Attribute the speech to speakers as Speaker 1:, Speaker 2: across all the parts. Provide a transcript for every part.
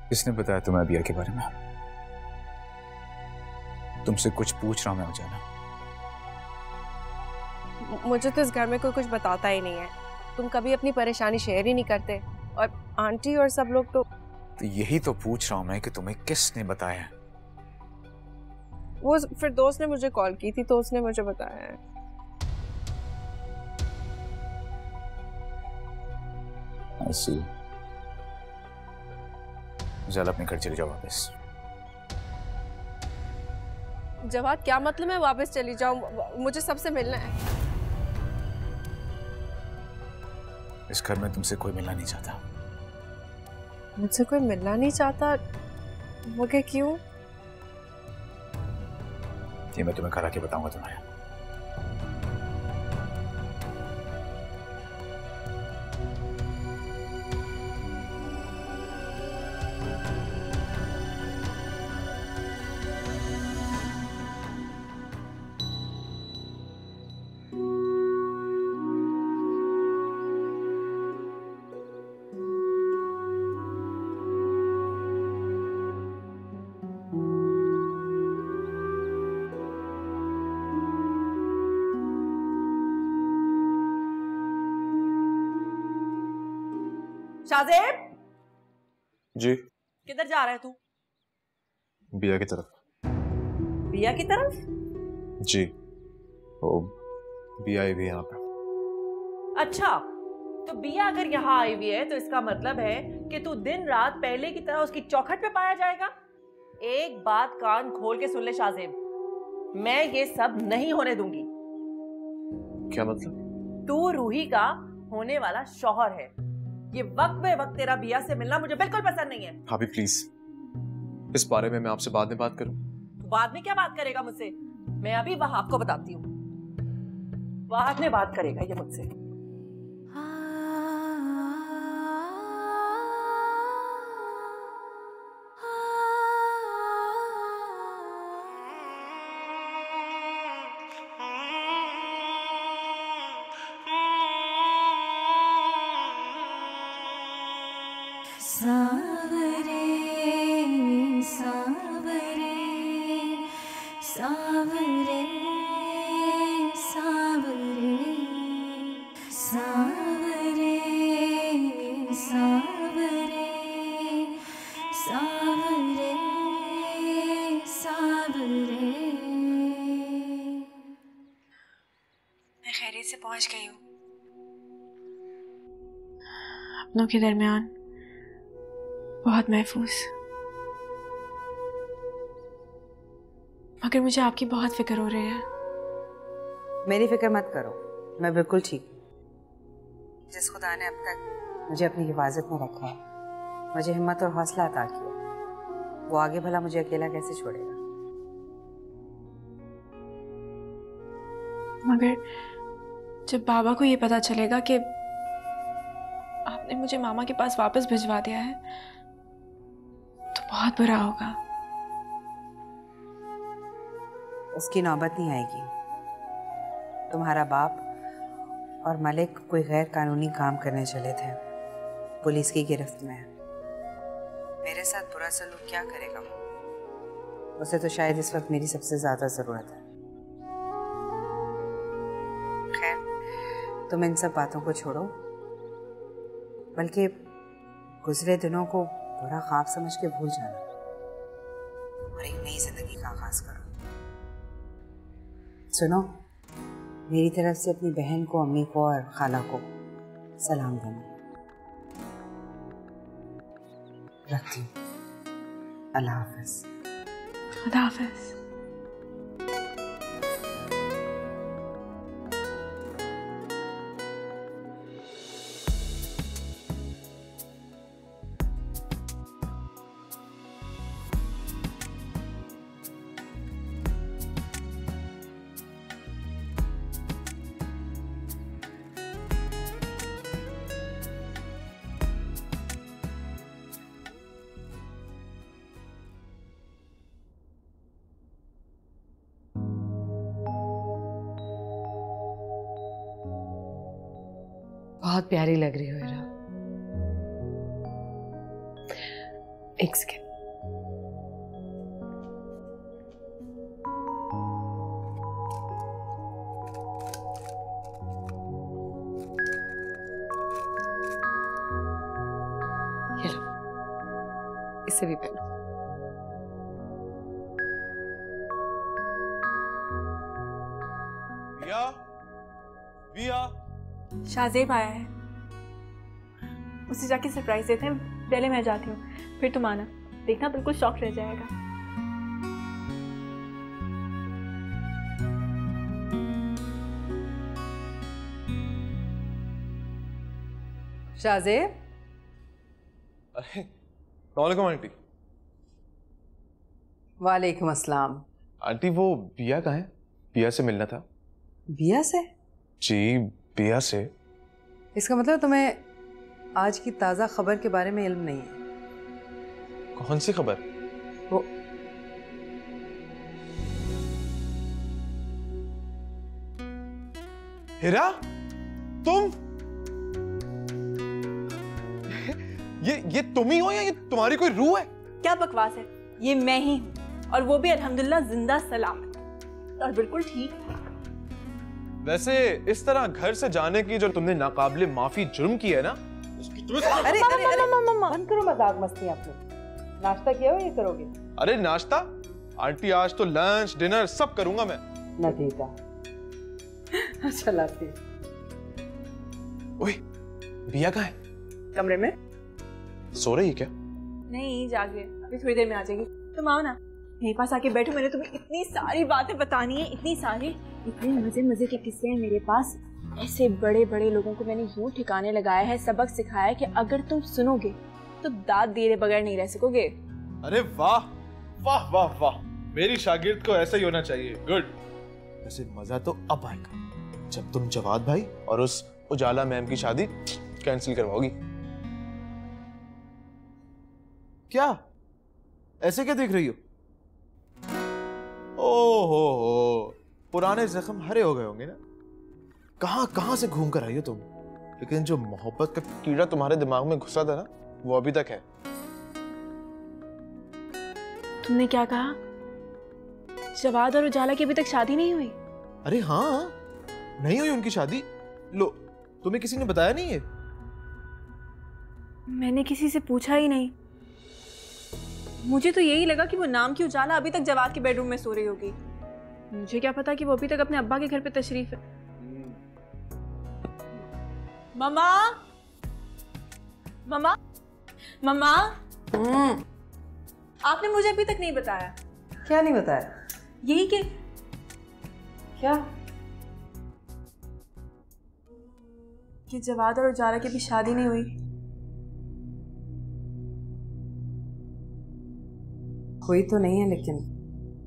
Speaker 1: किसने बताया तुम्हें अबिया के बारे में? तुमसे कुछ पूछ रहा हूं मैं अजाना।
Speaker 2: मुझे तो इस घर में कोई कुछ बताता ही नहीं है। तुम कभी अपनी परेशानी शेयर ही नहीं करते, और आंटी और सब लोग तो
Speaker 1: यही तो पूछ रहा हूं मैं कि तुम्हें किसने बताया है?
Speaker 2: वो फिर दोस्त ने मुझे कॉल की थी तो उसने मुझे बताया है।
Speaker 1: ऐसी जल अपने घर चले जाओ वापस।
Speaker 2: जवाद, क्या मतलब मैं वापस चली जाऊं? मुझे सबसे मिलना है।
Speaker 1: इस घर में तुमसे कोई मिलना नहीं चाहता।
Speaker 2: मुझसे कोई मिलना नहीं चाहता? मगर क्यों?
Speaker 1: ये मैं तुम्हें घर आके बताऊंगा तुम्हारे।
Speaker 3: शाज़ेब,
Speaker 1: जी।
Speaker 3: किधर जा रहा है तू?
Speaker 1: बिया की तरफ।
Speaker 3: बिया की तरफ?
Speaker 1: जी, वो बिया आई भी यहाँ पे।
Speaker 3: अच्छा, तो बिया अगर यहाँ आई हुई है तो इसका मतलब है कि तू दिन रात पहले की तरह उसकी चौखट पे पाया जाएगा। एक बात कान खोल के सुन ले शाज़ेब, मैं ये सब नहीं होने दूंगी।
Speaker 1: क्या मतलब?
Speaker 3: तू रूही का होने वाला शौहर है। ये वक्त बे वक्त तेरा बिया से मिलना मुझे बिल्कुल पसंद नहीं है।
Speaker 4: भाभी प्लीज, इस बारे में मैं आपसे बाद में बात करूं।
Speaker 3: तू बाद में क्या बात करेगा मुझसे? मैं अभी वहाब को बताती हूँ, बाद में बात करेगा ये मुझसे।
Speaker 5: सावरे सावरे सावरे सावरे सावरे सावरे सावरे सावरे।
Speaker 6: मैं खैरियत से पहुंच गई हूँ। अपनों के दरमियान बहुत महफूज, मगर मुझे आपकी बहुत फिक्र हो रही है।
Speaker 7: मेरी फिक्र मत करो, मैं बिल्कुल ठीक हूँ। जिस खुदा ने अब तक मुझे अपनी हिफाजत में रखा है, मुझे हिम्मत और हौसला अता किया, वो आगे भला मुझे अकेला कैसे छोड़ेगा।
Speaker 6: मगर जब बाबा को ये पता चलेगा कि आपने मुझे मामा के पास वापस भिजवा दिया है तो बहुत बुरा होगा।
Speaker 7: उसकी नौबत नहीं आएगी। तुम्हारा बाप और मलिक कोई गैर कानूनी काम करने चले थे, पुलिस की गिरफ्त में है। मेरे साथ बुरा सलूक क्या करेगा वो? उसे तो शायद इस वक्त मेरी सबसे ज्यादा जरूरत है। खैर, तुम इन सब बातों को छोड़ो, बल्कि गुजरे दिनों को बुरा ख्वाब समझ के भूल जाना और एक नई जिंदगी का आगाज करो। सुनो, मेरी तरफ से अपनी बहन को, अम्मी को और खाला को सलाम देना। रखती हूँ। अल्लाह हाफ़िज़।
Speaker 6: खुदा हाफ़िज़।
Speaker 7: बहुत प्यारी लग रही हो इरा।
Speaker 2: एक सेकेंड। ये लो, इसे भी पहनो।
Speaker 1: बिया, बिया।
Speaker 6: शाहजेब आया है, उसे जाके सरप्राइज देते हैं। पहले मैं जाती हूँ, फिर तुम आना, देखना बिल्कुल शॉक रह जाएगा।
Speaker 7: शाहजेब,
Speaker 4: अरे वालेकुम आंटी।
Speaker 7: वालेकुम अस्सलाम।
Speaker 4: आंटी वो बिया कहाँ है? बिया से मिलना था।
Speaker 7: बिया से?
Speaker 4: जी बिया से।
Speaker 7: इसका मतलब तुम्हें आज की ताज़ा खबर के बारे में इल्म नहीं है?
Speaker 4: कौन सी खबर?
Speaker 7: वो
Speaker 4: हिरा, तुम? ये तुम ही हो या ये तुम्हारी कोई रूह है?
Speaker 6: क्या बकवास है, ये मैं ही हूँ, और वो भी अल्हम्दुलिल्लाह जिंदा सलामत और बिल्कुल ठीक।
Speaker 4: वैसे इस तरह घर से जाने की जो तुमने नाकाबिले माफी जुर्म की है ना,
Speaker 7: अरे अरे अरे बंद करो मजाक मस्ती। आप लोग नाश्ता किया हो, ये करोगे?
Speaker 4: अरे नाश्ता? आंटी आज तो लंच डिनर सब करूंगा मैं।
Speaker 7: ना ठीक है। अच्छा लाती।
Speaker 4: ओए, बिया कहाँ है?
Speaker 7: कमरे में
Speaker 4: सो रही है क्या?
Speaker 6: नहीं, जागे, अभी थोड़ी देर में आ जाएगी। तुम आओ ना, मेरे पास आके बैठो, मैंने तुम्हें इतनी सारी बातें बतानी है, इतनी सारी, इतने मजे मजे के किस्से हैं मेरे पास। ऐसे बड़े बड़े लोगों को मैंने यूं ठिकाने लगाया है, सबक सिखाया है कि अगर तुम सुनोगे तो दाद दिए बगैर नहीं रह सकोगे।
Speaker 4: अरे वाह वाह वाह वाह, मेरी शागिर्द को ऐसा ही होना चाहिए। गुड। वैसे मजा तो अब आएगा जब तुम जवाद भाई और उस उजाला मैम की शादी कैंसिल करवाओगी। क्या ऐसे क्या देख रही हो? ओहो, पुराने जख्म हरे हो गए होंगे ना? कहां कहां से घूम कर आई हो तुम, लेकिन जो मोहब्बत का कीड़ा तुम्हारे दिमाग में घुसा था ना, वो अभी तक है।
Speaker 6: तुमने क्या कहा? जवाद और उजाला की अभी तक शादी नहीं हुई?
Speaker 4: अरे हाँ, नहीं हुई उनकी शादी। लो, तुम्हें किसी ने बताया नहीं है?
Speaker 6: मैंने किसी से पूछा ही नहीं। मुझे तो यही लगा कि वो नाम की उजाला अभी तक जवाद के बेडरूम में सो रही होगी। मुझे क्या पता कि वो अभी तक अपने अब्बा के घर पे तशरीफ है। मम्मा, मम्मा, मम्मा, आपने मुझे अभी तक नहीं बताया।
Speaker 7: क्या नहीं बताया?
Speaker 6: यही कि
Speaker 7: क्या?
Speaker 6: कि जवाद और उजाला की भी शादी नहीं हुई।
Speaker 7: हुई तो नहीं है, लेकिन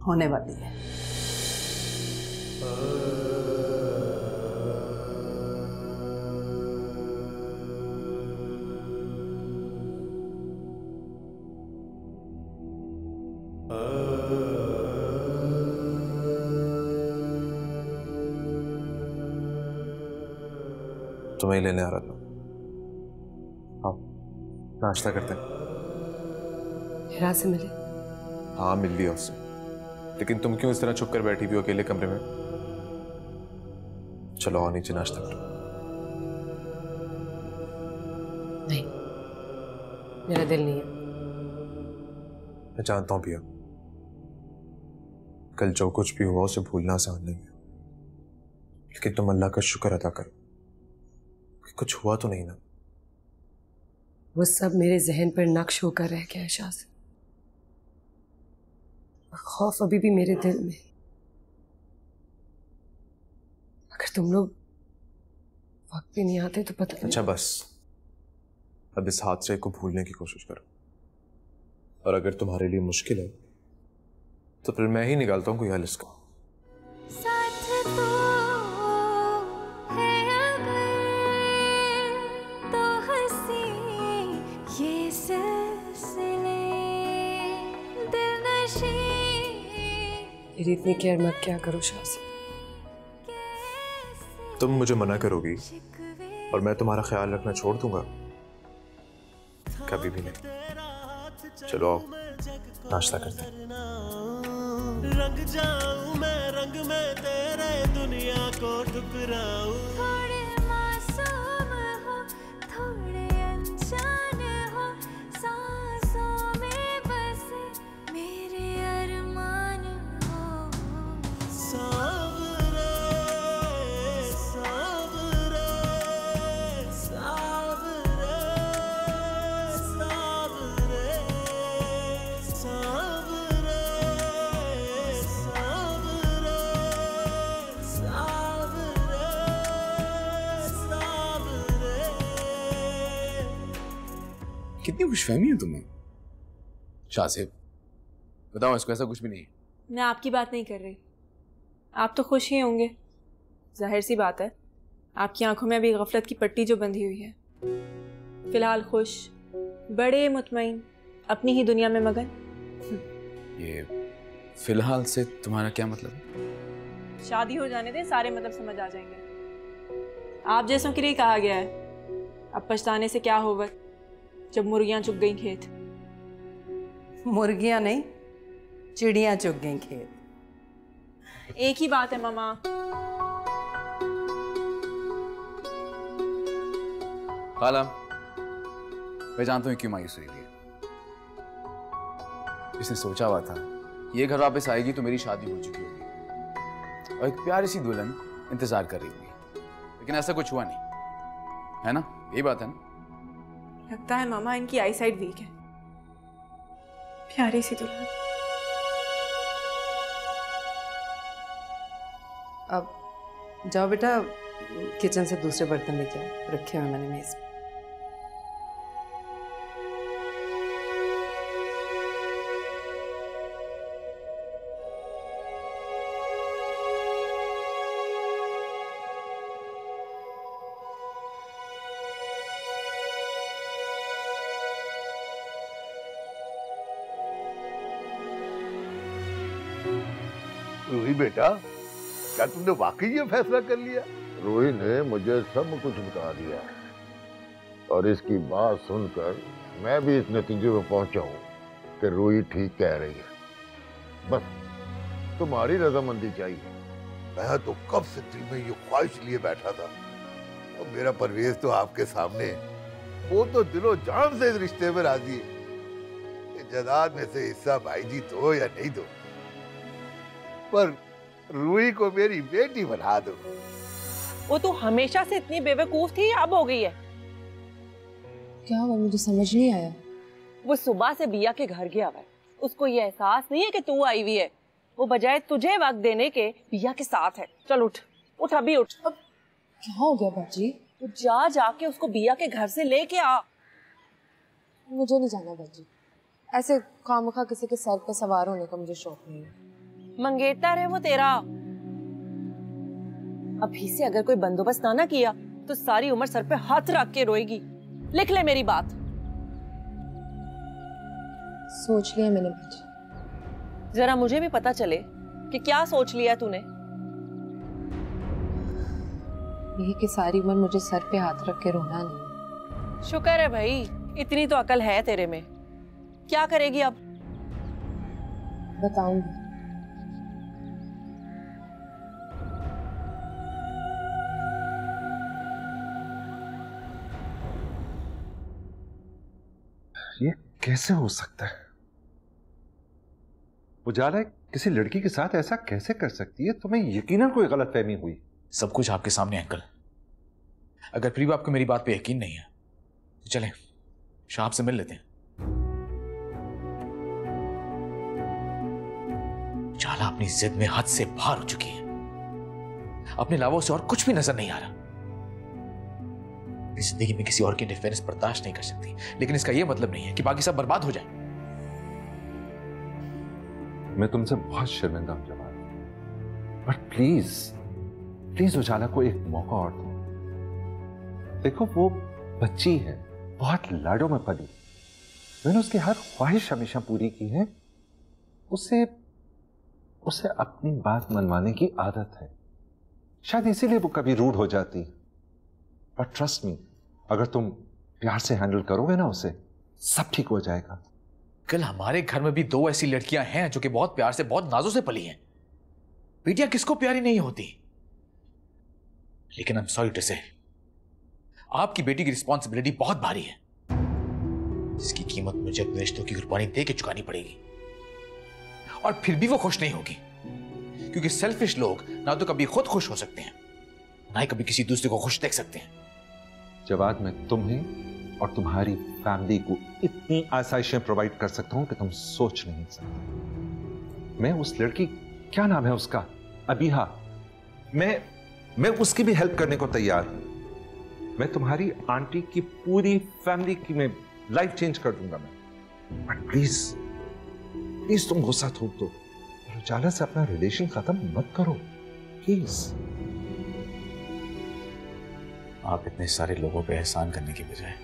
Speaker 7: होने वाली है।
Speaker 4: तुम्हें लेने आ रहा था। आओ नाश्ता करते हैं।
Speaker 2: हिरा से मिले?
Speaker 4: हाँ मिल लिया उससे, लेकिन तुम क्यों इस तरह छुप कर बैठी हुई हो अकेले कमरे में? चलो आओ नीचे नाश्ता करो।
Speaker 2: नहीं, मेरा दिल नहीं है।
Speaker 4: मैं जानता हूं भैया, कल जो कुछ भी हुआ उसे भूलना आसान नहीं है, लेकिन तुम अल्लाह का शुक्र अदा करो कि कुछ हुआ तो नहीं ना।
Speaker 2: वो सब मेरे जहन पर नक्श होकर रह गया है शाज़। खौफ अभी भी मेरे दिल में। अगर तुम लोग वक्त पे नहीं आते तो पता नहीं।
Speaker 4: अच्छा बस, अब इस हादसे को भूलने की कोशिश करो, और अगर तुम्हारे लिए मुश्किल है तो फिर मैं ही निकालता हूँ कोई हल इसका।
Speaker 2: मेरी इतनी केयर मत क्या करो शाज़।
Speaker 4: तुम मुझे मना करोगी और मैं तुम्हारा ख्याल रखना छोड़ दूंगा? कभी भी नहीं।
Speaker 1: चलो आओ, नाश्ता करते हैं।
Speaker 5: रंग जाऊं मैं रंग में तेरे, दुनिया को ठुकराऊं।
Speaker 8: थोड़े मासूम हो, थोड़े अनजान हो, सांसों में बसे मेरे अरमान हो।
Speaker 5: सावरे सावरे सावरे सावरे सावरे सावरे सावरे सावरे।
Speaker 1: कितनी खुशफहमी है तुम्हें शाहज़ेब, बताओ इसको ऐसा कुछ भी नहीं है।
Speaker 6: मैं आपकी बात नहीं कर रही, आप तो खुश ही होंगे, जाहिर सी बात है। आपकी आंखों में अभी गफलत की पट्टी जो बंधी हुई है। फिलहाल खुश, बड़े मुतमईन, अपनी ही दुनिया में मगन।
Speaker 1: ये फिलहाल से तुम्हारा क्या मतलब है?
Speaker 6: शादी हो जाने दें, सारे मतलब समझ आ जाएंगे। आप जैसों के लिए कहा गया है, अब पछताने से क्या होगा जब मुर्गियां चुग गई खेत।
Speaker 7: मुर्गियां नहीं, चिड़ियां चुग गई खेत।
Speaker 6: एक ही बात है मामा।
Speaker 1: खाला, मैं जानता हूँ क्यों मायूस हुई है। इसने सोचा हुआ था ये घर वापस आएगी तो मेरी शादी हो चुकी होगी और एक प्यारी सी दुल्हन इंतजार कर रही होगी, लेकिन ऐसा कुछ हुआ नहीं, है ना? यही बात है ना?
Speaker 6: लगता है मामा इनकी आई साइड वीक है। प्यारी सी दुल्हन।
Speaker 7: अब जाओ बेटा, किचन से दूसरे बर्तन लेके आओ, रखे हुए मैंने मेज पे।
Speaker 9: रूही बेटा, क्या तुमने वाकई ये फैसला कर लिया? रूही ने मुझे सब कुछ बता दिया और इसकी बात सुनकर मैं भी इस नतीजे पर पहुंचा हूं कि रूही ठीक कह रही है। बस तुम्हारी रजामंदी चाहिए। मैं तो कब से दिल में ये ख्वाहिश लिए बैठा था और मेरा परवेज तो आपके सामने है। वो तो दिलो जान से इस रिश्ते में राजी है। जायदाद में से हिस्सा भाई जी दो या नहीं दो, पर रूही को मेरी बेटी बना दो।
Speaker 3: वो तो हमेशा से इतनी बेवकूफ थी, अब हो गई है।
Speaker 2: क्या हुआ, मुझे समझ नहीं आया।
Speaker 3: वो सुबह से बिया के घर गया हुआ है, उसको ये एहसास नहीं है कि तू आई हुई है। वो बजाय तुझे वक्त देने के बिया के साथ है। चल उठ उठ, अभी उठ।
Speaker 2: अब क्या हो गया बाजी?
Speaker 3: तू जा जाके उसको बिया के घर से लेके आ।
Speaker 2: मुझे नहीं जाना बाजी, ऐसे खामखा किसी के सर पे सवार होने का मुझे शौक नहीं है।
Speaker 3: मंगेतर है वो तेरा। अभी से अगर कोई बंदोबस्त ना किया तो सारी उम्र सर पे हाथ रख के रोएगी। लिख ले मेरी बात।
Speaker 2: सोच लिया मैंने बाजी।
Speaker 3: जरा मुझे भी पता चले कि क्या सोच लिया तूने।
Speaker 2: यही कि सारी उम्र मुझे सर पे हाथ रख के रोना नहीं।
Speaker 3: शुक्र है भाई, इतनी तो अकल है तेरे में। क्या करेगी अब?
Speaker 2: बताऊंगी।
Speaker 10: ये कैसे हो सकता है? उजाला किसी लड़की के साथ ऐसा कैसे कर सकती है? तुम्हें यकीनन कोई गलतफहमी हुई।
Speaker 1: सब कुछ आपके सामने अंकल। अगर प्रीब आपको मेरी बात पे यकीन नहीं है तो चलें शाह से मिल लेते हैं। उजाला अपनी जिद में हद से बाहर हो चुकी है। अपने अलावा उसे और कुछ भी नजर नहीं आ रहा। इस जिंदगी में किसी और की इंटरफेरेंस बर्दाश्त नहीं कर सकती, लेकिन इसका यह मतलब नहीं है कि बाकी सब बर्बाद हो जाए।
Speaker 10: मैं तुमसे बहुत शर्मिंदा हूं जवान, बट प्लीज प्लीज उजाला को एक मौका और दो। देखो वो बच्ची है, बहुत लाडों में पली। मैंने उसकी हर ख्वाहिश हमेशा पूरी की है। उसे उसे अपनी बात मनवाने की आदत है, शायद इसीलिए वो कभी रूड हो जाती। बट ट्रस्ट मी, अगर तुम प्यार से हैंडल करोगे ना उसे, सब ठीक हो जाएगा।
Speaker 11: कल हमारे घर में भी 2 ऐसी लड़कियां हैं जो कि बहुत प्यार से, बहुत नाजों से पली हैं। बेटियां किसको प्यारी नहीं होती, लेकिन आई एम सॉरी टू से आपकी बेटी की रिस्पॉन्सिबिलिटी बहुत भारी है, जिसकी कीमत मुझे अपने रिश्तों की कुर्बानी दे के चुकानी पड़ेगी। और फिर भी वो खुश नहीं होगी, क्योंकि सेल्फिश लोग ना तो कभी खुद खुश हो सकते हैं, ना ही कभी किसी दूसरे को खुश देख सकते हैं।
Speaker 10: जवाद, मैं तुम्हें और तुम्हारी फैमिली को इतनी आसाइशें प्रोवाइड कर सकता हूं कि तुम सोच नहीं सकते। मैं उस लड़की, क्या नाम है उसका, अबीहा, मैं उसकी भी हेल्प करने को तैयार हूं। मैं तुम्हारी आंटी की पूरी फैमिली की मैं लाइफ चेंज कर दूंगा मैं। बट प्लीज प्लीज तुम गुस्सा थोप दो और उजाला से अपना रिलेशन खत्म मत करो प्लीज।
Speaker 11: आप इतने सारे लोगों पे एहसान करने के बजाय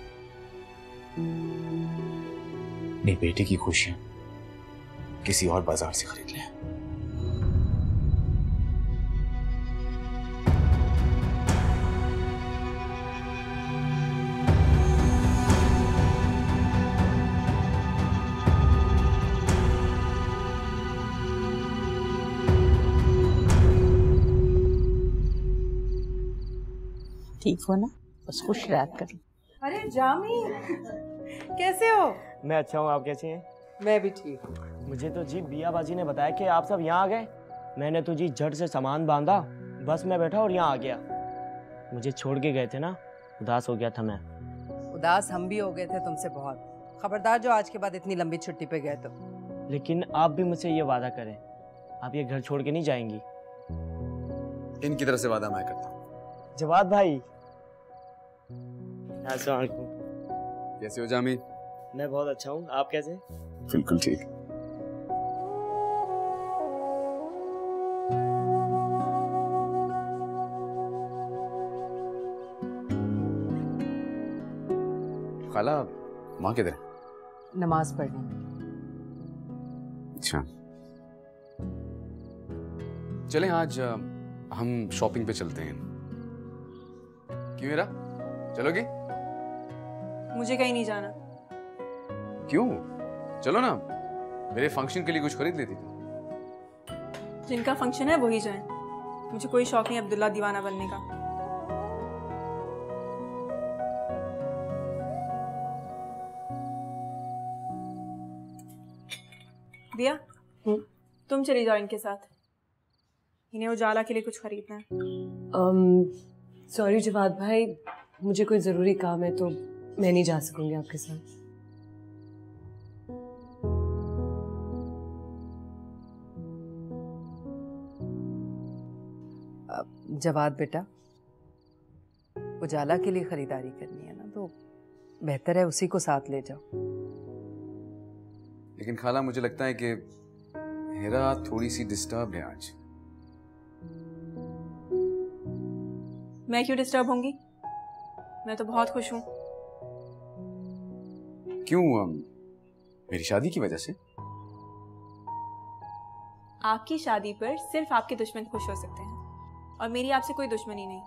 Speaker 11: अपनी बेटी की खुशियां किसी और बाजार से खरीद लें।
Speaker 12: ठीक हो ना, बस खुश रहा कर।
Speaker 6: अरे जामी, कैसे हो?
Speaker 13: मैं अच्छा हूँ, आप कैसे हैं?
Speaker 12: मैं भी ठीक हूँ।
Speaker 13: मुझे तो जी बिया बाजी ने बताया कि आप सब यहाँ आ गए। मैंने तो जी झट से सामान बांधा, बस में बैठा और यहाँ आ गया। मुझे छोड़ के गए थे ना, उदास हो गया था मैं।
Speaker 7: उदास हम भी हो गए थे तुमसे बहुत। खबरदार जो आज के बाद इतनी लंबी छुट्टी पे गए तो।
Speaker 13: लेकिन आप भी मुझसे ये वादा करें, आप ये घर छोड़ के नहीं जाएंगी।
Speaker 1: इनकी तरफ से वादा मैं करता हूँ।
Speaker 13: जवाद भाई,
Speaker 1: कैसे हो जामी?
Speaker 13: मैं बहुत अच्छा हूँ, आप कैसे?
Speaker 1: बिल्कुल ठीक। खाला, माँ किधर है?
Speaker 7: नमाज पढ़ने।
Speaker 1: अच्छा, चलें आज हम शॉपिंग पे चलते हैं। क्यों मेरा, चलोगे?
Speaker 6: मुझे कहीं नहीं जाना।
Speaker 1: क्यों? चलो ना, मेरे फंक्शन के लिए कुछ खरीद लेती थी।
Speaker 6: जिनका फंक्शन है वही जाएं। मुझे कोई शौक नहीं अब्दुल्ला दीवाना बनने का। दिया, तुम चली जाओ इनके साथ। इन्हें उजाला के लिए कुछ खरीदना है।
Speaker 3: सॉरी जवाद भाई, मुझे कोई ज़रूरी काम है तो मैं नहीं जा सकूंगी आपके साथ।
Speaker 7: जवाद बेटा, उजाला के लिए खरीदारी करनी है ना, तो बेहतर है उसी को साथ ले जाओ।
Speaker 1: लेकिन खाला, मुझे लगता है कि हेरा थोड़ी सी डिस्टर्ब है आज।
Speaker 6: मैं क्यों डिस्टर्ब होंगी? मैं तो बहुत खुश हूँ।
Speaker 1: क्यों? मेरी शादी की वजह से?
Speaker 6: आपकी शादी पर सिर्फ आपके दुश्मन खुश हो सकते हैं और मेरी आपसे कोई दुश्मनी नहीं।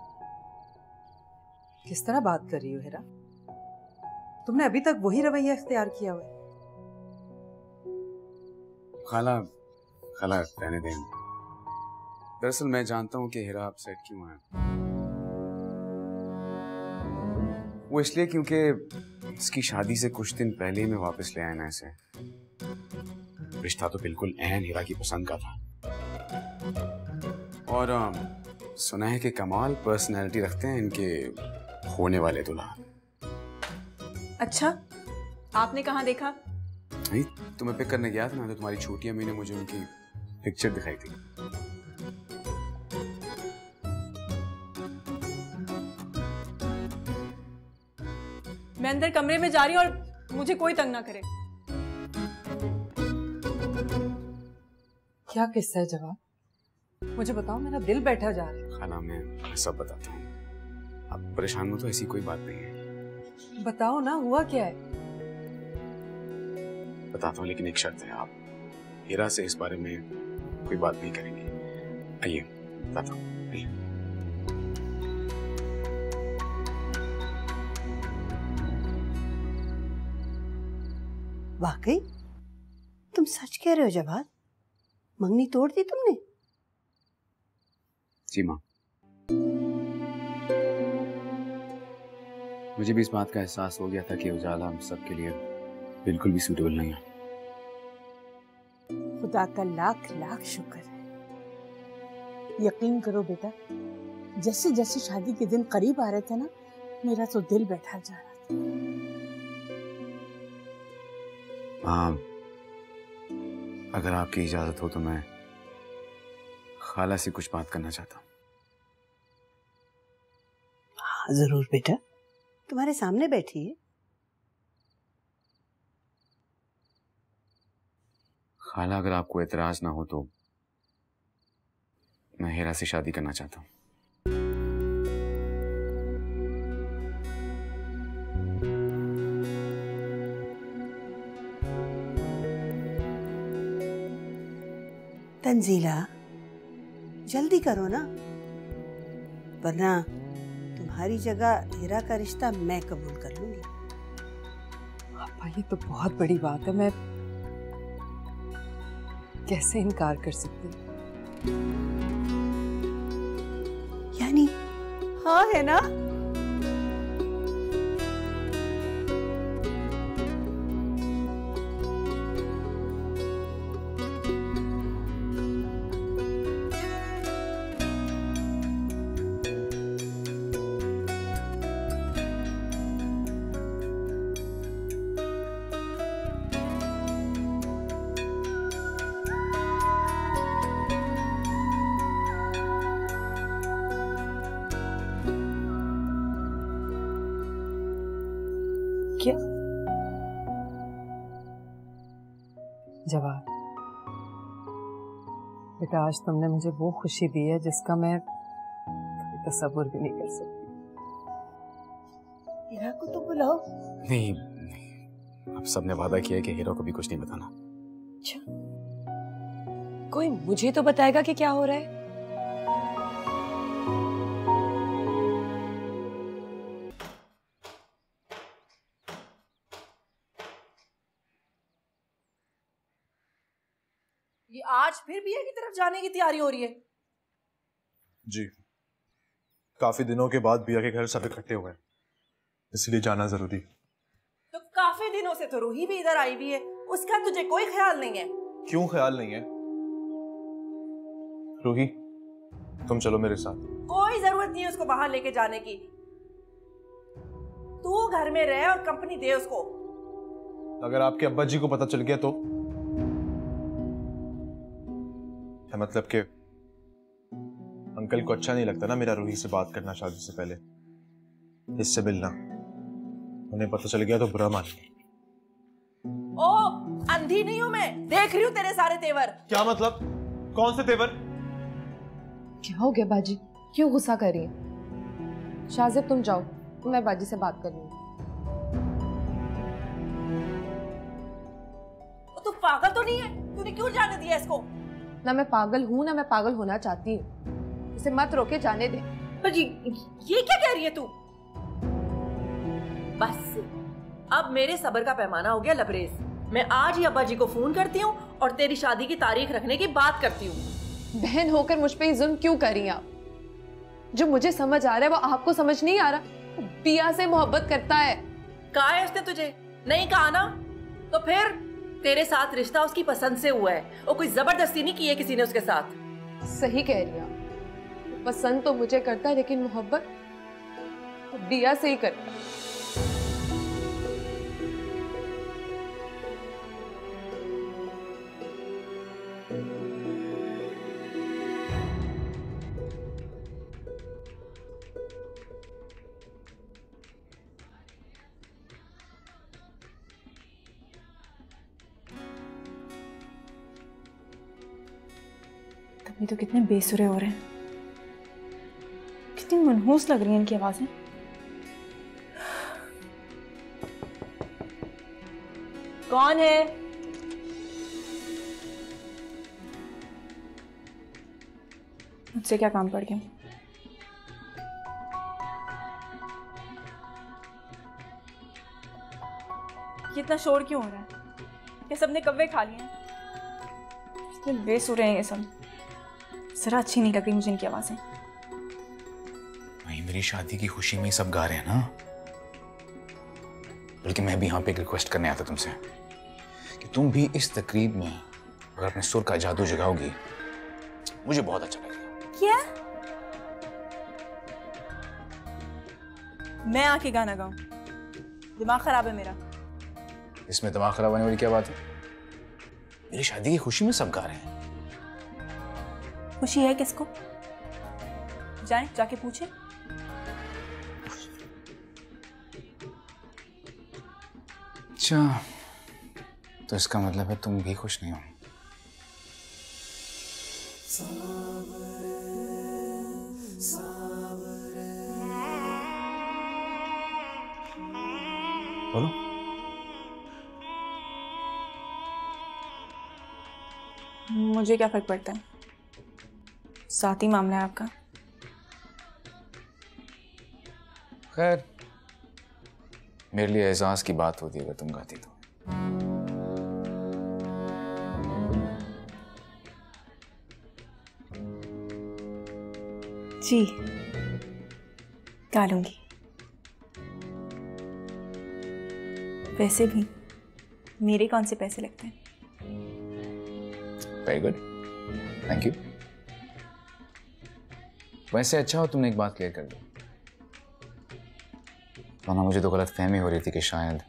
Speaker 7: किस तरह बात कर रही हो हेरा? तुमने अभी तक वही रवैया इख्तियार किया हुआ है।
Speaker 1: खाला, खाला रहने दें। दरअसल मैं जानता हूँ कि हेरा अपसेट क्यों है। वो इसलिए क्योंकि इसकी शादी से कुछ दिन पहले ही मैं वापस ले आया ना इसे। रिश्ता तो बिल्कुल ऐन हीरा की पसंद का था। और सुना है कि कमाल पर्सनैलिटी रखते हैं इनके होने वाले दूल्हा।
Speaker 6: अच्छा, आपने कहाँ देखा?
Speaker 1: नहीं, तुम्हें पिक करने गया था ना, तो तुम्हारी छोटी अम्मी ने मुझे उनकी पिक्चर दिखाई थी।
Speaker 6: मैं अंदर कमरे में जा रही हूँ और मुझे कोई तंग ना करे।
Speaker 7: क्या किस्सा है जवाब? मुझे बताओ, मेरा दिल बैठा जा रहा है।
Speaker 1: खाला, मैं सब बताता हूँ, आप परेशान हो तो ऐसी कोई बात नहीं है।
Speaker 7: बताओ ना, हुआ क्या है?
Speaker 1: बताता हूँ, लेकिन एक शर्त है, आप हीरा से इस बारे में कोई बात नहीं करेंगे। आइए बताता हूँ, आइए।
Speaker 7: वाकई
Speaker 14: तुम सच कह रहे हो जवाद? मंगनी तोड़ दी तुमने?
Speaker 1: जी माँ, मुझे भी इस बात का एहसास हो गया था कि उजाला हम सबके लिए बिल्कुल भी सूटेबल नहीं है।
Speaker 12: खुदा का लाख लाख शुक्र है। यकीन करो बेटा, जैसे जैसे शादी के दिन करीब आ रहे थे ना, मेरा तो दिल बैठा जा रहा था।
Speaker 1: हाँ, अगर आपकी इजाजत हो तो मैं खाला से कुछ बात करना चाहता हूँ।
Speaker 14: हाँ जरूर बेटा, तुम्हारे सामने बैठी है।
Speaker 1: खाला, अगर आपको एतराज ना हो तो मैं हेरा से शादी करना चाहता हूँ।
Speaker 14: तंजीला, जल्दी करो ना, वरना तुम्हारी जगह हीरा का रिश्ता मैं कबूल कर लूंगी।
Speaker 2: पापा, ये तो बहुत बड़ी बात है, मैं कैसे इनकार कर सकती हूँ?
Speaker 14: यानी हाँ है ना?
Speaker 2: क्या जवाब बेटा, आज तुमने मुझे वो खुशी दी है जिसका मैं कभी तसव्वुर भी नहीं कर सकती।
Speaker 14: हीरा को तो बुलाओ।
Speaker 1: नहीं, अब सबने वादा किया है कि हीरा को भी कुछ नहीं बताना।
Speaker 6: अच्छा, कोई मुझे तो बताएगा कि क्या हो रहा है?
Speaker 3: ये आज फिर बिया की तरफ जाने की तैयारी हो रही है?
Speaker 4: जी, काफी दिनों के बाद बिया के घर सब इकट्ठे हुए, इसलिए जाना जरूरी।
Speaker 3: तो काफी दिनों से तो रूही भी इधर आई हुई है, उसका तुझे कोई ख्याल नहीं है?
Speaker 4: क्यों ख्याल नहीं है? रूही, तुम चलो मेरे साथ।
Speaker 3: कोई जरूरत नहीं है उसको बाहर लेके जाने की। तू घर में रह और कंपनी दे उसको।
Speaker 4: अगर आपके अब्बा जी को पता चल गया तो? मतलब कि अंकल को अच्छा नहीं लगता ना मेरा रूही से बात करना शादी से पहले, इससे मिलना। उन्हें पता चल गया तो बुरा मानेंगे।
Speaker 3: ओ, अंधी नहीं हूं मैं, देख रही हूँ तेरे सारे तेवर।
Speaker 4: क्या मतलब? कौन से तेवर?
Speaker 2: क्या हो गया बाजी, क्यों गुस्सा कर रही है? शाजिब तुम जाओ, मैं बाजी से बात कर लूंगी।
Speaker 3: तू पागल तो नहीं है? तूने क्यों जाने दिया इसको?
Speaker 2: ना मैं पागल हूँ ना मैं पागल होना चाहती हूँ, इसे मत रोके, जाने दे।
Speaker 3: पर ये क्या कह रही है तू? बस अब मेरे सब्र का पैमाना हो गया लबरेज। मैं आज ही अब्बा जी को फोन करती हूँ और तेरी शादी की तारीख रखने की बात करती हूँ।
Speaker 2: बहन होकर मुझ पे ही जुल्म क्यों कर रही हैं आप? जो मुझे समझ आ रहा है वो आपको समझ नहीं आ रहा। बिया से मोहब्बत करता है।
Speaker 3: कहा है उसने तुझे? नहीं कहा ना? तो फिर तेरे साथ रिश्ता उसकी पसंद से हुआ है, और कोई जबरदस्ती नहीं की है किसी ने उसके साथ।
Speaker 2: सही कह रही है, पसंद तो मुझे करता है लेकिन मोहब्बत तो बिया से ही करता है।
Speaker 6: ये तो कितने बेसुरे हो रहे हैं, कितनी मनहूस लग रही है इनकी आवाजें। कौन है? मुझसे क्या काम पड़ गया? ये इतना शोर क्यों हो रहा है? क्या सबने कब्बे खा लिए हैं? इतने बेसुरे हैं ये सब, जरा अच्छी नहीं लग रही मुझे इनकी आवाजें।
Speaker 11: भाई मेरी शादी की खुशी में ही सब गा रहे हैं ना। बल्कि मैं भी यहाँ पे एक रिक्वेस्ट करने आता तुमसे कि तुम भी इस तकरीब में अगर अपने सुर का जादू जगाओगी मुझे बहुत अच्छा लगेगा।
Speaker 6: क्या? मैं आके गाना गाऊं? दिमाग खराब है मेरा।
Speaker 11: इसमें दिमाग खराब होने वाली क्या बात है? मेरी शादी की खुशी में सब गा रहे हैं।
Speaker 6: खुशी है किसको? जाएं जाके पूछें।
Speaker 11: अच्छा, तो इसका मतलब है तुम भी खुश नहीं हो। बोलो।
Speaker 6: मुझे क्या फर्क पड़ता है, साथी मामला है आपका।
Speaker 11: खैर, मेरे लिए एजाज की बात होती अगर तुम गाती तो।
Speaker 6: जी गा लूंगी। वैसे भी मेरे कौन से पैसे लगते हैं।
Speaker 11: Very good, thank you. वैसे अच्छा हो तुमने एक बात क्लियर कर दी, वरना मुझे तो गलत फहमी हो रही थी कि शायद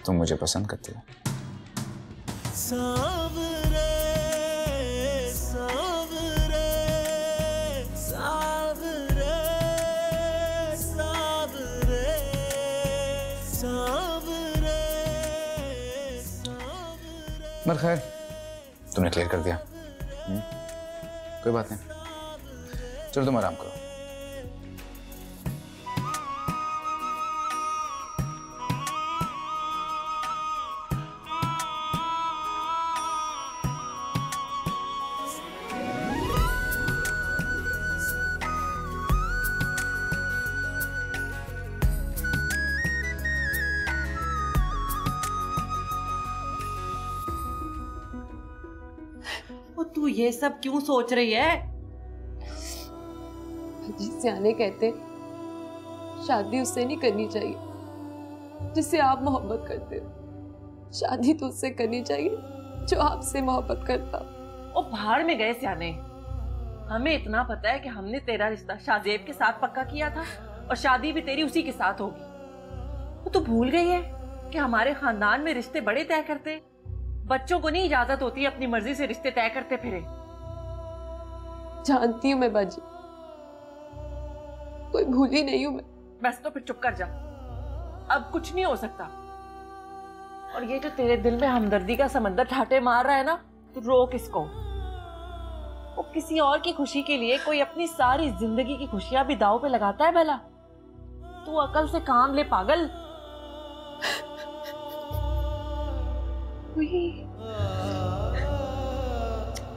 Speaker 11: तुम मुझे पसंद करते हो।
Speaker 5: सावरे सावरे सावरे सावरे सावरे
Speaker 11: मगर खैर तुमने क्लियर कर दिया। कोई बात नहीं, चलो तुम आराम करो।
Speaker 3: तू ये सब क्यों सोच रही है?
Speaker 2: सियाने कहते शादी उससे नहीं करनी चाहिए जिससे आप मोहब्बत करते हो, शादी तो उससे करनी चाहिए जो आपसे मोहब्बत करता।
Speaker 3: ओ भाड़ में गए सियाने। हमें इतना पता है कि हमने तेरा रिश्ता शाहजेब के साथ पक्का किया था और शादी भी तेरी उसी के साथ होगी। वो तो भूल गई है कि हमारे खानदान में रिश्ते बड़े तय करते, बच्चों को नहीं इजाजत होती अपनी मर्जी से रिश्ते तय करते फिरे।
Speaker 2: जानती हूँ मैं बाजी, कोई भूली नहीं हूँ मैं।
Speaker 3: बस तो फिर चुप कर जा, अब कुछ नहीं हो सकता। और ये जो तेरे दिल में हमदर्दी का समंदर ठाटे मार रहा है ना, तो रोक इसको। वो किसी और की खुशी के लिए कोई अपनी सारी जिंदगी की खुशियां भी दांव पे लगाता है भला? तू अकल से काम ले पागल।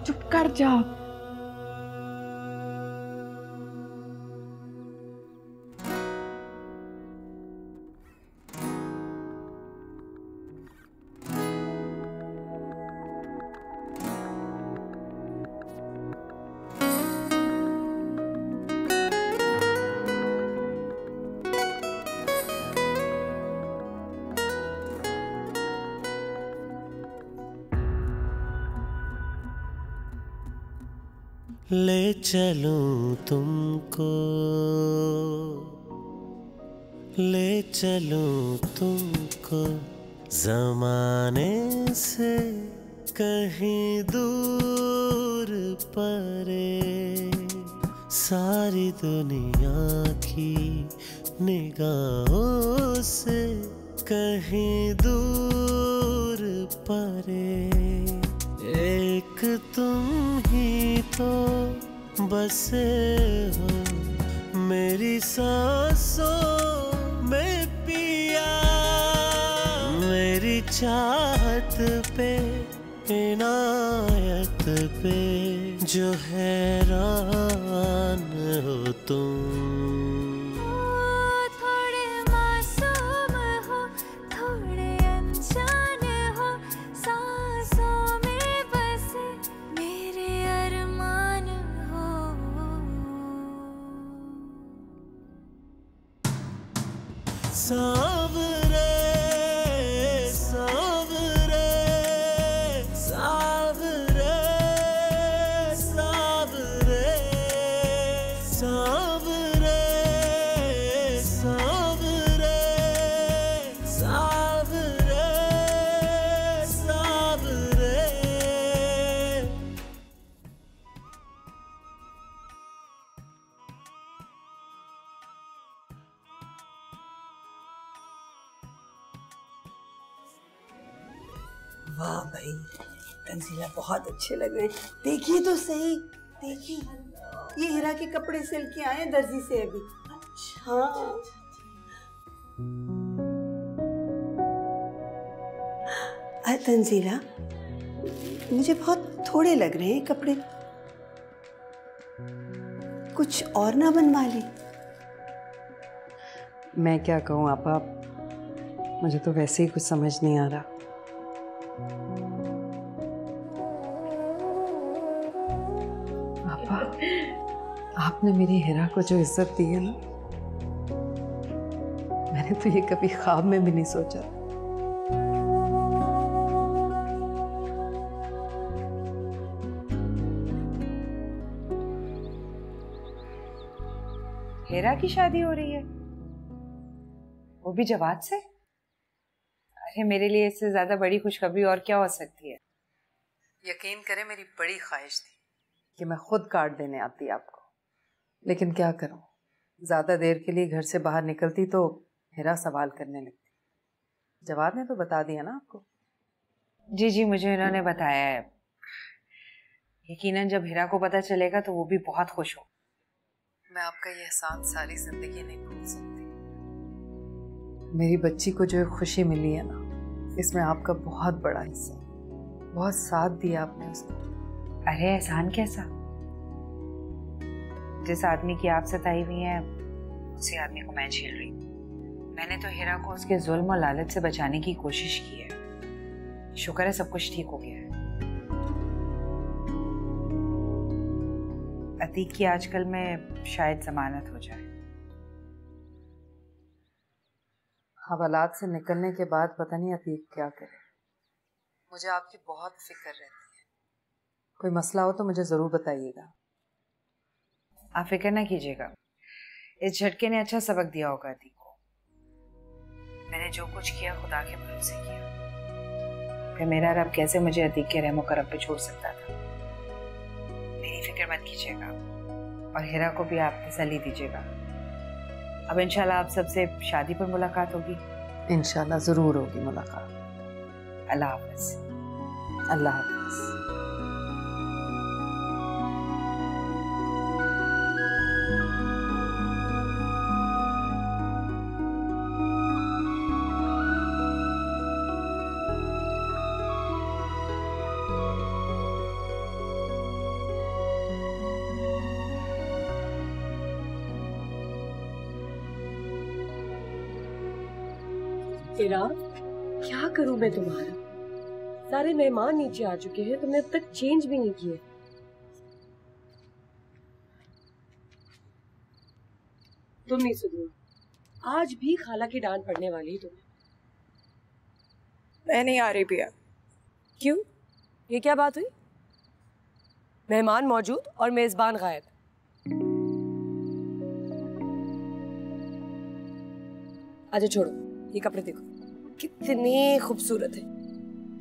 Speaker 3: चुप कर जा।
Speaker 5: ले चलूं तुमको, ले चलूं तुमको ज़माने से कहीं दूर परे, सारी दुनिया की निगाहों से कहीं दूर परे। एक तुम ही तो बसे हो मेरी सांसों में पिया, मेरी चाहत पे इनायत पे जो हैरान हो तुम।
Speaker 8: थोड़े मासूम हो, थोड़े अनजान हो, सांसों में बसे
Speaker 5: सावरे सावरे सावरे सावरे सावरे सावरे सावरे सावरे।
Speaker 14: वाह भाई, तंजीला बहुत अच्छे लग रहे हैं। देखिए तो सही, देखिए ये हीरा के कपड़े सिल के आए हैं दर्जी से अभी। हाँ तंजीला, मुझे बहुत थोड़े लग रहे हैं कपड़े, कुछ और ना बनवा ले?
Speaker 7: मैं क्या कहूँ आपा, मुझे तो वैसे ही कुछ समझ नहीं आ रहा। आपा, आपने मेरी हीरा को जो इज्जत दी है ना, मैंने तो ये कभी ख्वाब में भी नहीं सोचा।
Speaker 15: हीरा की शादी हो रही है, वो भी जवाद से? अरे मेरे लिए इससे ज्यादा बड़ी खुशखबरी और क्या हो सकती है।
Speaker 7: यकीन करें, मेरी बड़ी ख्वाहिश थी कि मैं खुद कार्ड देने आती आपको, लेकिन क्या करूं, ज्यादा देर के लिए घर से बाहर निकलती तो हीरा सवाल करने लगती। जवाद ने तो बता दिया ना आपको।
Speaker 15: जी जी, मुझे इन्होंने बताया है। यकीनन जब हीरा को पता चलेगा तो वो भी बहुत खुश हो।
Speaker 7: मैं आपका ये एहसान सारी जिंदगी नहीं भूल सकती। मेरी बच्ची को जो खुशी मिली है ना, इसमें आपका बहुत बड़ा हिस्सा, बहुत साथ दिया आपने उसको।
Speaker 15: अरे एहसान कैसा? जिस आदमी की आप सताई हुई है उसी आदमी को मैं झेल रही हूँ। मैंने तो हीरा को उसके जुल्म और लालच से बचाने की कोशिश की है। शुक्र है सब कुछ ठीक हो गया है। अतीक की आजकल में शायद जमानत हो जाए।
Speaker 7: हवालात से निकलने के बाद पता नहीं अतीक क्या करे। मुझे आपकी बहुत फिक्र रहती है। कोई मसला हो तो मुझे जरूर बताइएगा।
Speaker 15: आप फिक्र ना कीजिएगा, इस झटके ने अच्छा सबक दिया होगा अतीक को। मैंने जो कुछ किया खुदा के भरोसे किया। फिर मेरा रब कैसे मुझे अतीक के रहमो करम पे छोड़ सकता था। मेरी फिक्र मत कीजिएगा और हीरा को भी आप तसल्ली दीजिएगा। अब इंशाल्लाह आप सबसे शादी पर मुलाकात होगी।
Speaker 7: इंशाल्लाह जरूर होगी मुलाकात।
Speaker 15: अल्लाह हाफ़िज़।
Speaker 7: अल्लाह हाफ़िज़।
Speaker 16: हीरा, क्या करूं मैं तुम्हारा? सारे मेहमान नीचे आ चुके हैं, तुमने अब तक चेंज भी नहीं किए। तुम नहीं सुधरो, आज भी खाला की डांट पड़ने वाली है तुम्हें।
Speaker 6: मैं नहीं आ रही भैया।
Speaker 16: क्यों? ये क्या बात हुई? मेहमान मौजूद और मेजबान गायब। अच्छा छोड़ो, ये कपड़े देखो कितने खूबसूरत है।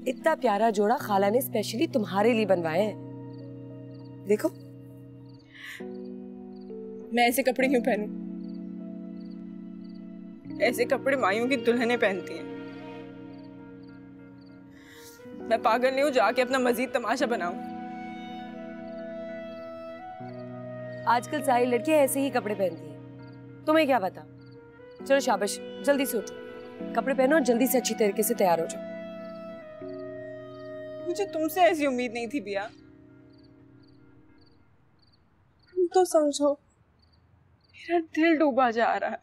Speaker 16: इतना प्यारा जोड़ा खाला ने स्पेशली तुम्हारे लिए बनवाए हैं। देखो।
Speaker 6: मैं ऐसे कपड़े क्यों पहनूं? ऐसे कपड़े मायूं की दुल्हनें पहनती हैं। मैं पागल नहीं हूं जाके अपना मजीद तमाशा बनाऊं।
Speaker 16: आजकल सारी लड़कियां ऐसे ही कपड़े पहनती हैं। तुम्हें क्या पता? चलो शाबाश, जल्दी से उठो, कपड़े पहनो और जल्दी से अच्छी तरीके से तैयार हो जाओ।
Speaker 6: मुझे तुमसे ऐसी उम्मीद नहीं थी भैया। तुम तो समझो, मेरा दिल डूबा जा रहा है।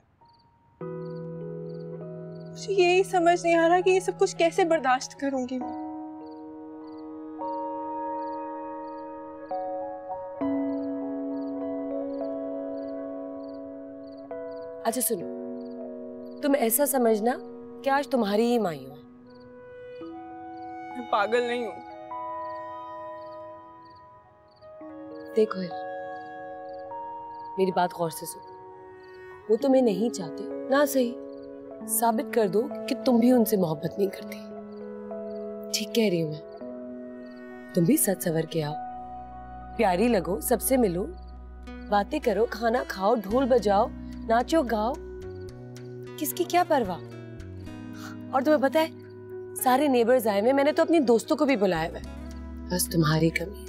Speaker 6: मुझे यही समझ नहीं आ रहा कि ये सब कुछ कैसे बर्दाश्त करूंगी मैं।
Speaker 16: अच्छा सुनो, तुम ऐसा समझना कि आज तुम्हारी ही माई हूं।
Speaker 6: मैं पागल नहीं हूँ।
Speaker 16: देखो मेरी बात गौर से सुनो, वो तुम्हें नहीं चाहते ना, सही साबित कर दो कि तुम भी उनसे मोहब्बत नहीं करती। ठीक कह रही हूं मैं। तुम भी सच सवर के आओ, प्यारी लगो, सबसे मिलो, बातें करो, खाना खाओ, ढोल बजाओ, नाचो गाओ, किसकी क्या परवाह। और तुम्हें पता है सारे नेबर्स आए हुए, मैंने तो अपनी दोस्तों को भी बुलाया हुआ है। बस तुम्हारी कमी है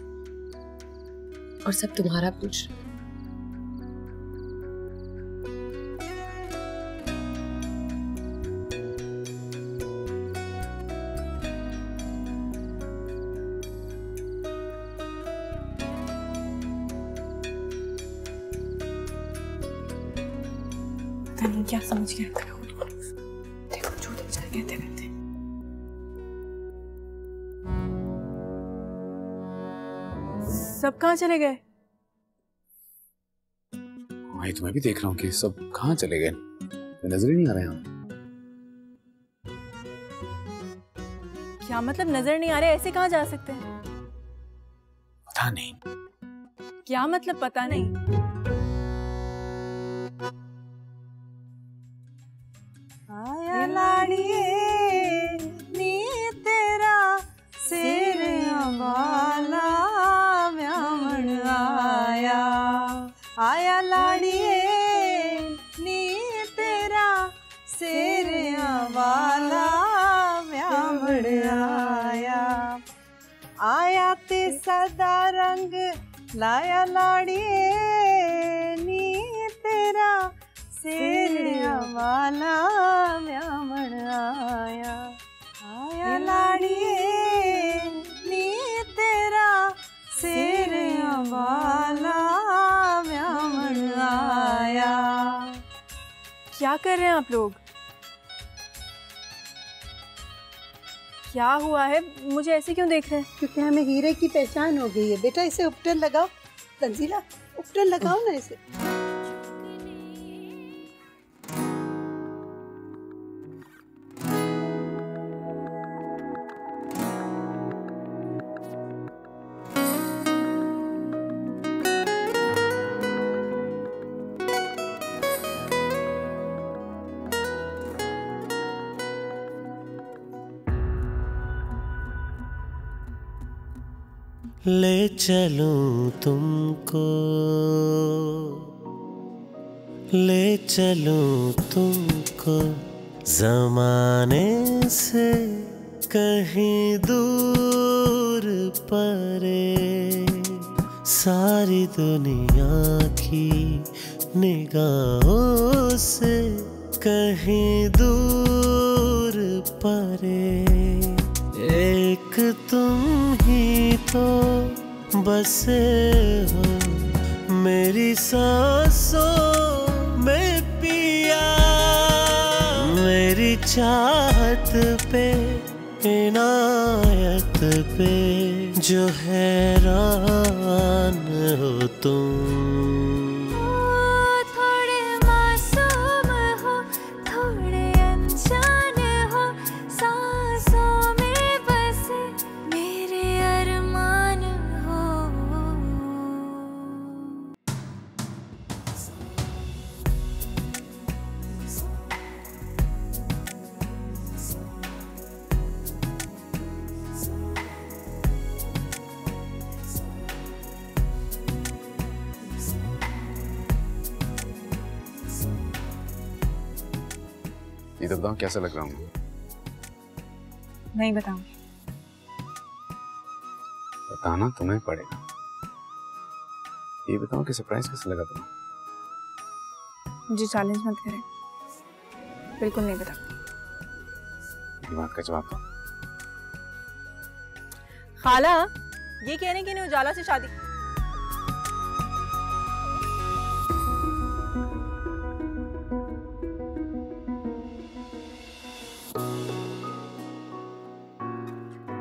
Speaker 16: और सब तुम्हारा पूछ रहे।
Speaker 6: क्या समझ गया? देखो झूठ बेचारे कहते रहते। सब कहाँ चले गए?
Speaker 1: भाई तुम्हें भी देख रहा हूँ कि सब कहाँ चले गए, नजर ही नहीं आ रहे हैं।
Speaker 6: क्या मतलब नजर नहीं आ रहे? ऐसे कहाँ जा सकते हैं?
Speaker 1: पता नहीं।
Speaker 6: क्या मतलब पता नहीं? आया लाड़िए नी तेरा सिर वाला व्यामण आया, आया लाड़िए नी तेरा सिर वाला व्यामण आया, आया ते सदा रंग लाया लाड़िए नी तेरा सिर वाला व्यामण आया, आया लाड़िए नी तेरा सिर वाला व्यामण आया। क्या कर रहे हैं आप लोग? क्या हुआ है? मुझे ऐसे क्यों देख रहे हैं?
Speaker 12: क्योंकि हमें हीरे की पहचान हो गई है बेटा। इसे उपटन लगाओ। तंजीला उपटन लगाओ ना इसे।
Speaker 5: ले चलूं तुमको, ले चलूं तुमको ज़माने से कहीं दूर परे, सारी दुनिया की निगाहों से कहीं दूर परे। एक तुम ही तो बसे हो मेरी सांसों में पिया, मेरी चाहत पे इनायत पे जो हैरान हो तुम।
Speaker 1: ये तो बताओ कैसा लग रहा हूँ?
Speaker 6: नहीं बताऊंगी।
Speaker 1: बताना तुम्हें पड़ेगा। ये बताओ कि सरप्राइज कैसा लगा तुम्हें?
Speaker 6: मुझे चैलेंज मत करें। बिल्कुल नहीं बताऊंगी।
Speaker 1: ये बात का जवाब दो।
Speaker 6: खाला ये कह रहे हैं कि इन्हें उजाला से शादी।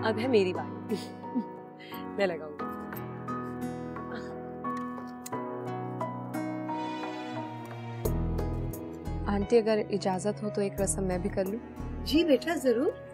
Speaker 16: अब है मेरी बारी। मैं लगाऊंगी।
Speaker 2: आंटी अगर इजाजत हो तो एक रस्म मैं भी कर लूं?
Speaker 14: जी बेटा जरूर।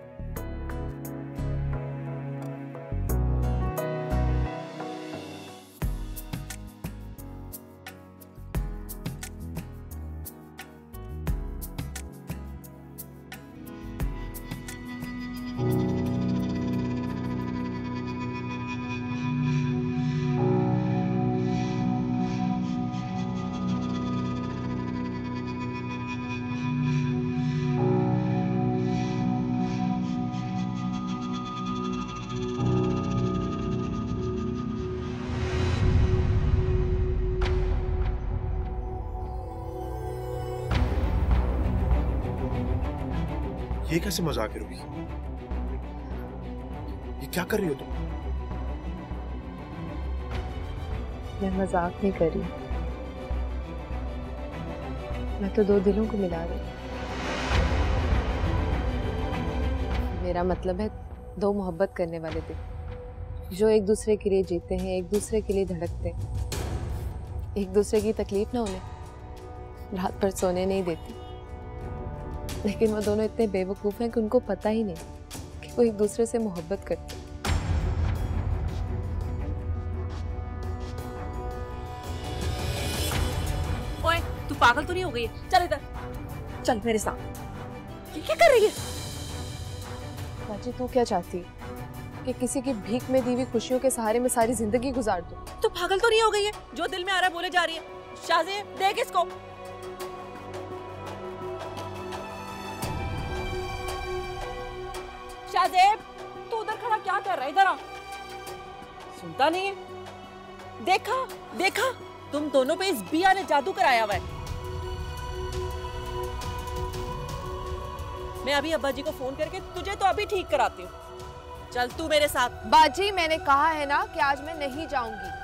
Speaker 4: ये कैसे मजाक है रूही? ये क्या कर रही हो तुम?
Speaker 2: मैं मजाक नहीं कर रही, मैं तो दो दिलों को मिला रही हूँ। मेरा मतलब है दो मोहब्बत करने वाले दिल, जो एक दूसरे के लिए जीते हैं, एक दूसरे के लिए धड़कते हैं, एक दूसरे की तकलीफ ना उन्हें रात भर सोने नहीं देती। लेकिन वो दोनों इतने बेवकूफ हैं कि उनको पता ही नहीं कि वो एक दूसरे से मोहब्बत करते हैं।
Speaker 3: ओए, तू पागल तो नहीं हो गई है? चल इधर, चल मेरे साथ। ये क्या कर रही है?
Speaker 2: चाची तू क्या चाहती कि किसी की भीख में दी हुई खुशियों के सहारे में सारी जिंदगी गुजार दूं?
Speaker 3: तू पागल तो नहीं हो गई है? जो दिल में आ रहा है बोले जा रही है। शाज़ेब देख इसको। शाज़ेब तू उधर खड़ा क्या कर रहा है? इधर आ। सुनता नहीं है? देखा देखा, तुम दोनों पे इस बिया ने जादू कराया हुआ है। मैं अभी अब्बा जी को फोन करके तुझे तो अभी ठीक कराती हूँ। चल तू मेरे साथ।
Speaker 2: बाजी मैंने कहा है ना कि आज मैं नहीं जाऊंगी।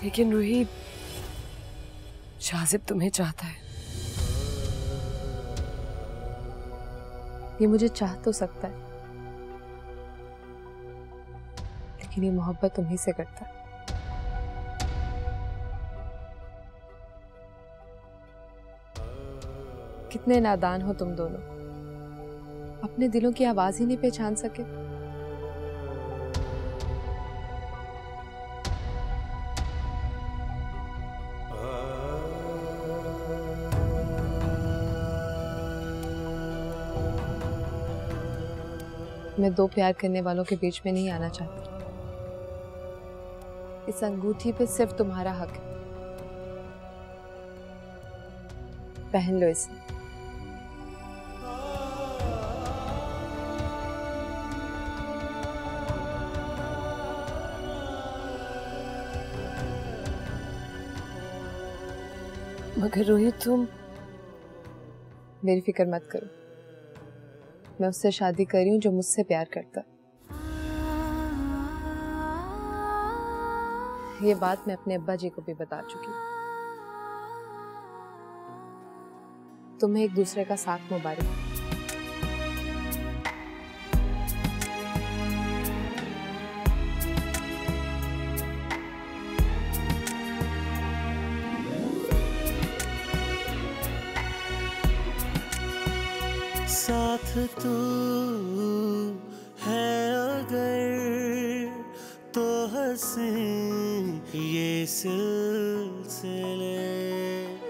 Speaker 2: लेकिन रूही, शाज़ेब तुम्हें चाहता है। ये मुझे चाह तो सकता है, लेकिन ये मोहब्बत तुम्हीं से करता है। कितने नादान हो तुम दोनों, अपने दिलों की आवाज ही नहीं पहचान सके। मैं दो प्यार करने वालों के बीच में नहीं आना चाहती। इस अंगूठी पे सिर्फ तुम्हारा हक है, पहन लो इसे। मगर रोहित तुम मेरी फिक्र मत करो, मैं उससे शादी कर रही हूँ जो मुझसे प्यार करता। ये बात मैं अपने अब्बा जी को भी बता चुकी हूँ। तुम्हें एक दूसरे का साथ मुबारक।
Speaker 5: साथ तू है अगर तो हंसी ये सिलसिले।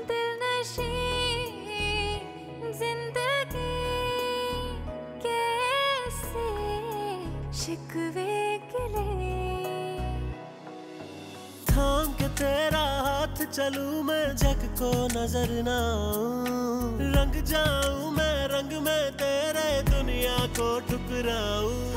Speaker 8: दिलनशी जिंदगी कैसे शिकवे गिले।
Speaker 5: थाम के तेरा हाथ चलूं मैं, जग को नजर ना आऊं। रंग जाऊं मैं रंग में तेरे, दुनिया को ठुकराऊं।